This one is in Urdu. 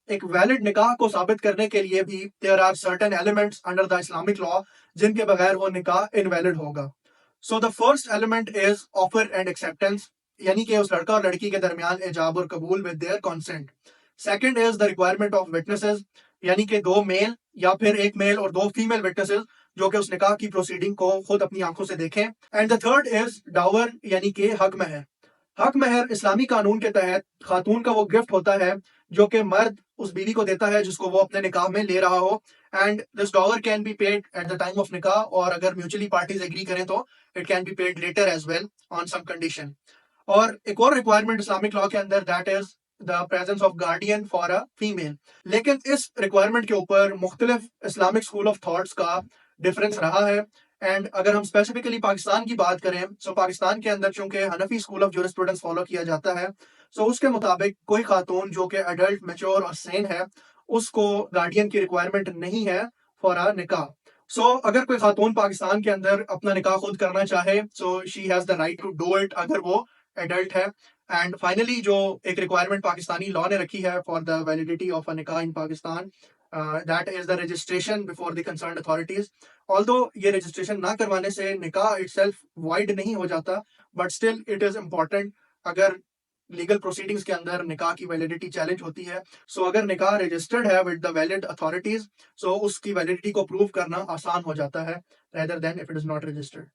ایک ویلڈ نکاح کو ثابت کرنے کے لیے بھی there are certain elements under the Islamic law جن کے بغیر وہ نکاح invalid ہوگا. So the first element is offer and acceptance, یعنی کہ اس لڑکا اور لڑکی کے درمیان ایجاب اور قبول with their consent. Second is the requirement of witnesses, یعنی کہ دو میل یا پھر ایک میل اور دو فیمیل witnesses جو کہ اس نکاح کی پروسیڈنگ کو خود اپنی آنکھوں سے دیکھیں. اینڈ دا تھرڈ از ڈاور، یعنی کہ حق مہر. حق مہر اسلامی قانون کے تحت خاتون کا وہ گفٹ ہوتا ہے جو کہ مرد اس بیوی کو دیتا ہے جس کو وہ اپنے نکاح میں لے رہا ہو. And this dower can be paid at the time of nikah, اور اگر میوچلی پارٹیز ایگری کریں تو it can be paid later as well on some condition. اور ایک اور ریکوائرمنٹ اسلامک لا کے اندر that is the presence of guardian for a female. لیکن اس ریکوائرمنٹ کے اوپر مختلف اسلامک اسکول آف تھاٹس کا ڈفرینس رہا ہے. اینڈ اگر ہم اسپیسیفکلی پاکستان کی بات کریں سو پاکستان کے اندر چونکہ حنفی اسکول آف جورسپروڈنس فالو کیا جاتا ہے، سو اس کے مطابق کوئی خاتون جو کہ ایڈلٹ میچور اور سین ہے اس کو گارڈین کی ریکوائرمنٹ نہیں ہے فار اے نکاح. سو اگر کوئی خاتون پاکستان کے اندر اپنا نکاح خود کرنا چاہے so she has the right to do it اگر وہ ایڈلٹ ہے. اینڈ فائنلی جو ایک ریکوائرمنٹ پاکستانی لا نے رکھی ہے for the validity of a nikah in Pakistan, that is the registration before the concerned authorities. Although یہ رجسٹریشن نہ کروانے سے نکاح اٹ سیلف وائڈ نہیں ہو جاتا، but still it is important. اگر لیگل پروسیڈنگز کے اندر نکاح کی ویلیڈیٹی چیلنج ہوتی ہے سو اگر نکاح رجسٹرڈ ہے ود دا ویلڈ اتھارٹیز سو اس کی ویلیڈیٹی کو پروو کرنا آسان ہو جاتا ہے rather than if it is not registered.